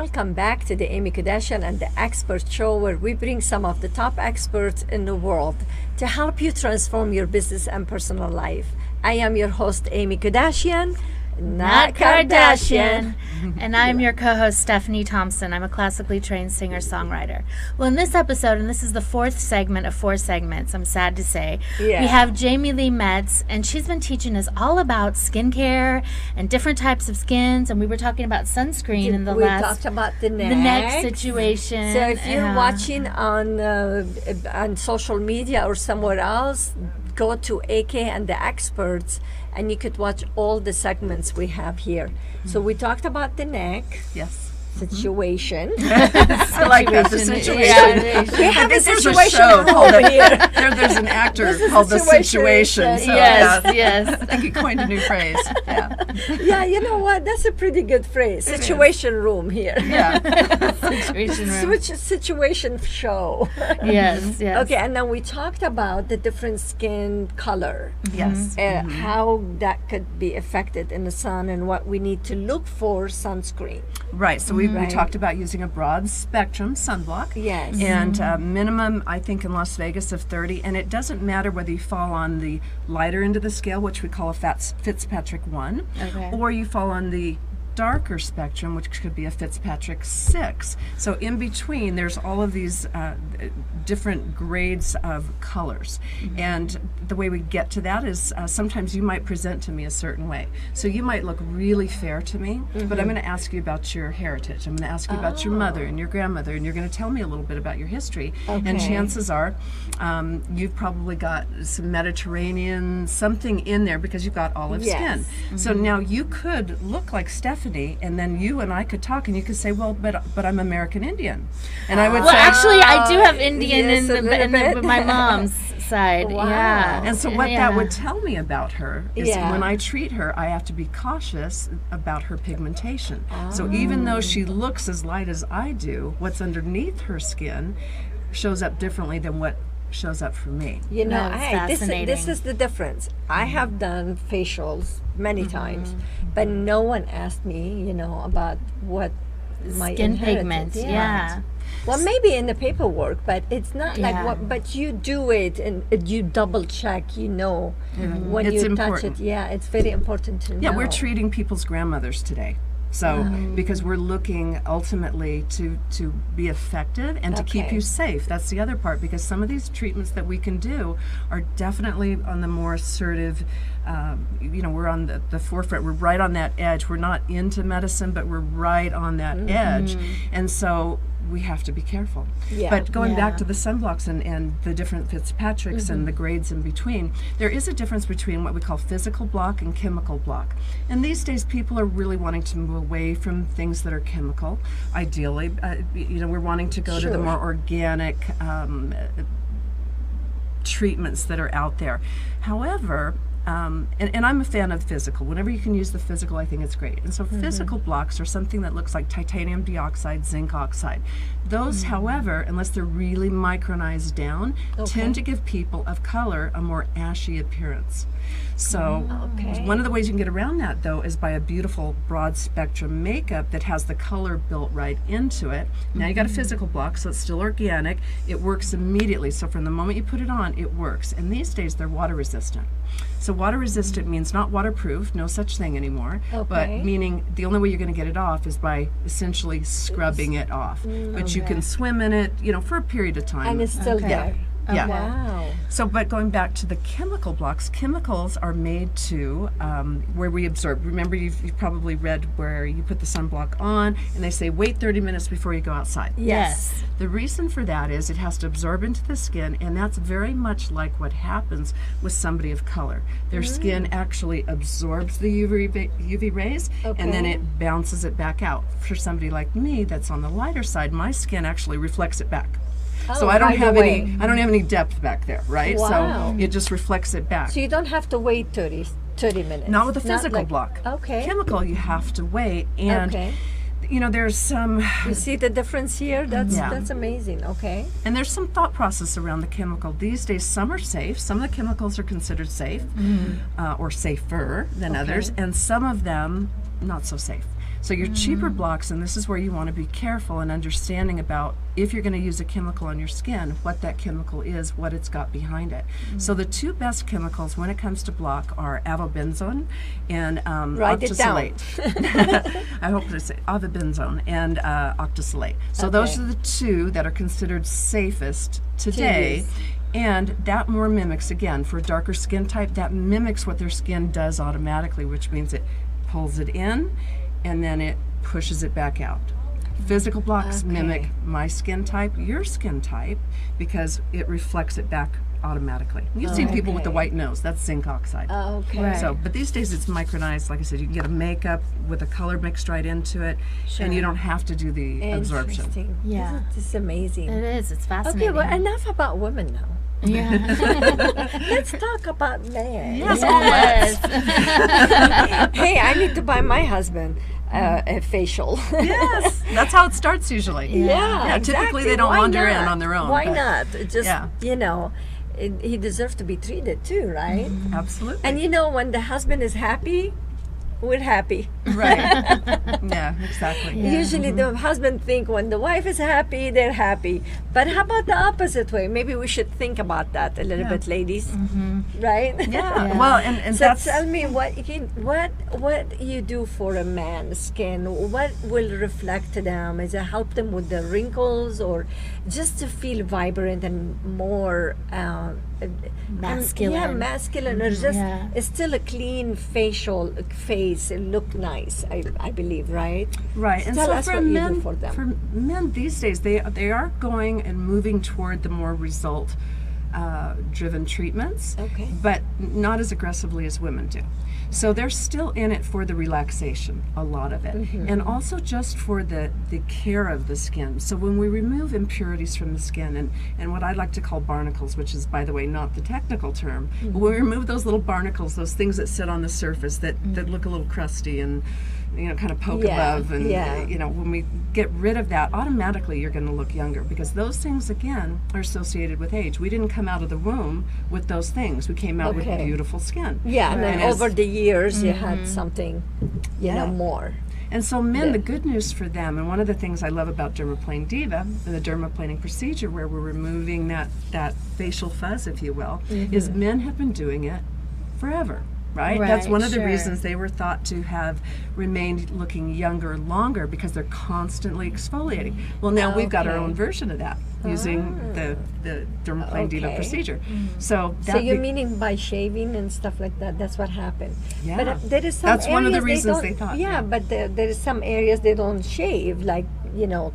welcome back to the Aimmee Kodachian and the Expert Show, where we bring some of the top experts in the world to help you transform your business and personal life. I am your host, Aimmee Kodachian, not Kardashian. And I'm your co-host, Stephanie Thompson. I'm a classically trained singer-songwriter. Well, in this episode, and this is the fourth segment of 4 segments, I'm sad to say, we have Aimmee Lee Metz, and she's been teaching us all about skincare and different types of skins, and we were talking about sunscreen in the last... We talked about the neck situation. So if you're watching on social media or somewhere else, go to AK and the Experts, and you could watch all the segments we have here. So we talked about the neck. Yes. Situation. I like that, the situation. Yeah. We have a situation called here. There's an actor called The Situation. So Yes. I think he coined a new phrase. Yeah. Yeah, you know what? That's a pretty good phrase. Situation room here. Yeah. Situation room. Situation show. Yes. Okay, and then we talked about the different skin color. Yes. How that could be affected in the sun and what we need to look for sunscreen. Right, so we talked about using a broad spectrum sunblock. Yes. And minimum, I think, in Las Vegas of 30. And it doesn't matter whether you fall on the lighter end of the scale, which we call a Fitzpatrick 1, or you fall on the darker spectrum, which could be a Fitzpatrick 6. So in between, there's all of these different grades of colors. And the way we get to that is sometimes you might present to me a certain way. So you might look really fair to me, but I'm going to ask you about your heritage. I'm going to ask you about your mother and your grandmother, and you're going to tell me a little bit about your history. And chances are you've probably got some Mediterranean, something in there because you've got olive skin. So now you could look like Stephanie, and then you and I could talk, and you could say, well, but I'm American Indian. And I would say... Well, actually, I do have Indian Yes, in my mom's side. Wow. Yeah. And so what that would tell me about her is when I treat her, I have to be cautious about her pigmentation. So even though she looks as light as I do, what's underneath her skin shows up differently than what shows up for me. You know, That's this is the difference. I have done facials many times, but no one asked me, about what my Skin inherited. pigment. Yeah. Well, maybe in the paperwork, but it's not like what. But you do it, and you double check. When It's you important. touch it. Yeah, it's very important to know. Yeah, we're treating people's grandmothers today. So, because we're looking ultimately to be effective and to keep you safe. That's the other part, because some of these treatments that we can do are definitely on the more assertive, we're on the forefront. We're right on that edge. We're not into medicine, but we're right on that edge. And so we have to be careful. Yeah. But going back to the sunblocks and the different Fitzpatricks and the grades in between, there is a difference between what we call physical block and chemical block. And these days people are really wanting to move away from things that are chemical. Ideally, we're wanting to go to the more organic treatments that are out there. However, and I'm a fan of physical. Whenever you can use the physical, I think it's great. And so physical blocks are something that looks like titanium dioxide, zinc oxide. Those, however, unless they're really micronized down, tend to give people of color a more ashy appearance. So one of the ways you can get around that, though, is by a beautiful broad spectrum makeup that has the color built right into it. Now you got a physical block, so it's still organic. It works immediately. So from the moment you put it on, it works. And these days they're water resistant. So water resistant means not waterproof, no such thing anymore, but meaning the only way you're going to get it off is by essentially scrubbing it off. But you can swim in it, for a period of time. And it's still there. Yeah. Wow. So, but going back to the chemical blocks, chemicals are made to where we absorb. Remember, you've probably read where you put the sunblock on and they say wait 30 minutes before you go outside. Yes. The reason for that is it has to absorb into the skin, and that's very much like what happens with somebody of color. Their skin actually absorbs the UV rays, and then it bounces it back out. For somebody like me that's on the lighter side, my skin actually reflects it back. So I don't have any depth back there, right? Wow. So it just reflects it back. So you don't have to wait 30 minutes. Not with a physical block. Okay. Chemical, you have to wait, and there's some. You see the difference here? That's amazing. Okay. And there's some thought process around the chemical. These days, some are safe. Some of the chemicals are considered safe, or safer than others, and some of them not so safe. So your cheaper blocks, and this is where you want to be careful and understanding about if you're going to use a chemical on your skin, what that chemical is, what it's got behind it. So the two best chemicals when it comes to block are avobenzone and octazolate. I hope to say avobenzone and octazolate. So those are the two that are considered safest today. And that more mimics, again, for a darker skin type, that mimics what their skin does automatically, which means it pulls it in and then it pushes it back out. Physical blocks mimic my skin type, your skin type, because it reflects it back automatically. You've seen people with the white nose, that's zinc oxide. So, but these days it's micronized. Like I said, you can get a makeup with a color mixed right into it, and you don't have to do the absorption. Yeah. This is amazing. It is. It's fascinating. Okay, well, enough about women now. Yeah. Let's talk about men. Yes. Hey, I need to buy my husband a facial. Yes, that's how it starts usually. Yeah, exactly. Typically they don't wander in on their own. Why not? Just, you know, he deserves to be treated too, right? Absolutely. And you know, when the husband is happy, we're happy. Right. Yeah, exactly. Usually the husband think when the wife is happy, they're happy. But how about the opposite way? Maybe we should think about that a little bit, ladies. Right? Yeah. Well, and so that's... tell me what you do for a man's skin. What will reflect to them? Is it help them with the wrinkles, or just to feel vibrant and more masculine? Masculine, or just it's still a clean facial face. It look nice, I believe, right? Right. And tell so us for what men, you do for them. for men these days, they are going and moving toward the more result driven treatments, but not as aggressively as women do. So they're still in it for the relaxation, a lot of it, and also just for the care of the skin. So when we remove impurities from the skin, and what I like to call barnacles, which is, by the way, not the technical term, but when we remove those little barnacles, those things that sit on the surface that look a little crusty and kind of poke above, and when we get rid of that, automatically you're going to look younger, because those things again are associated with age. We didn't come out of the womb with those things. We came out with beautiful skin. Yeah, and then over the years you had something, more. And so men, the good news for them, and one of the things I love about Dermaplane Diva and the dermaplaning procedure, where we're removing that facial fuzz, if you will, is men have been doing it forever. Right? That's one of the reasons they were thought to have remained looking younger longer, because they're constantly exfoliating. Well, now we've got our own version of that using the Dermaplane Diva procedure. So you're meaning by shaving and stuff like that, that's what happened. Yeah. But there is some that's one of the areas reasons they thought. Yeah, but there is some areas they don't shave, like,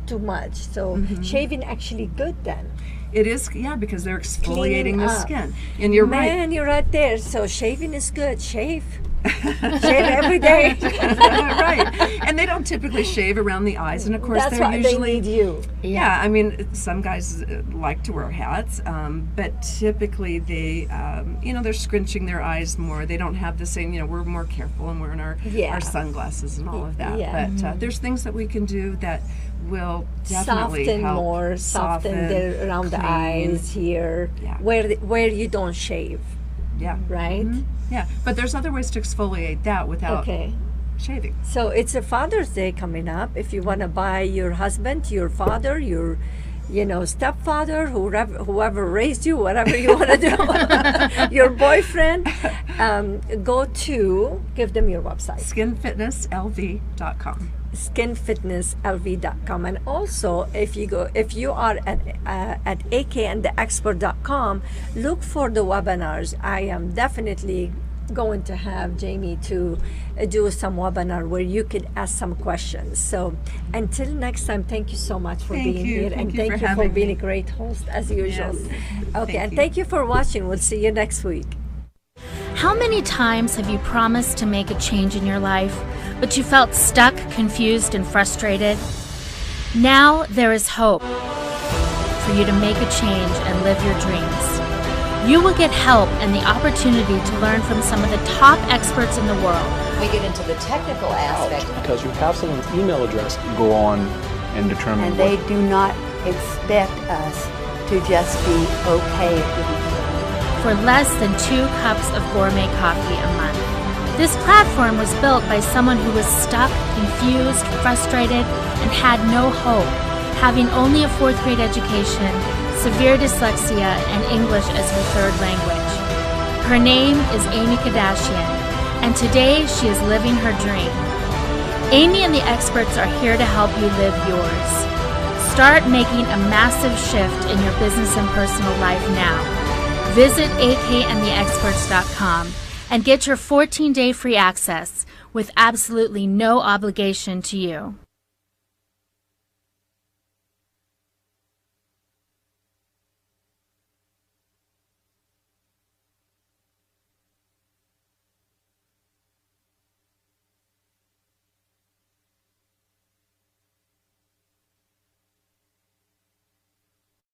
too much. So shaving actually good then. It is, because they're exfoliating the skin. And you're right. Man, you're right there. So shaving is good. Shave. Shave every day. Right. And they don't typically shave around the eyes. And of course, that's they're why usually... they need you. Yeah, I mean, some guys like to wear hats, but typically they, they're scrunching their eyes more. They don't have the same, we're more careful and wearing our sunglasses and all of that. Yeah. But there's things that we can do that will definitely soften around the eyes here, where you don't shave. Yeah. Right? Yeah, but there's other ways to exfoliate that without shaving. So it's a Father's Day coming up. If you want to buy your husband, your father, your stepfather, whoever raised you, whatever you want to do, your boyfriend, give them your website. skinfitnesslv.com. skinfitnesslv.com. And also, if you are at akandtheexpert.com, look for the webinars. I am definitely going to have Jamie to do some webinar where you could ask some questions. So until next time, thank you so much for being here, and thank you for being a great host as usual. Okay, and thank you for watching. We'll see you next week. How many times have you promised to make a change in your life, but you felt stuck, confused, and frustrated? Now there is hope for you to make a change and live your dreams. You will get help and the opportunity to learn from some of the top experts in the world. We get into the technical aspect. Because you have someone's email address, go on and determine. And they do not expect us to just be okay with each other. For less than 2 cups of gourmet coffee a month. This platform was built by someone who was stuck, confused, frustrated, and had no hope, having only a 4th grade education, severe dyslexia, and English as her 3rd language. Her name is Aimmee Kodachian, and today she is living her dream. Aimmee and the experts are here to help you live yours. Start making a massive shift in your business and personal life now. Visit akandtheexperts.com and get your 14-day free access with absolutely no obligation to you.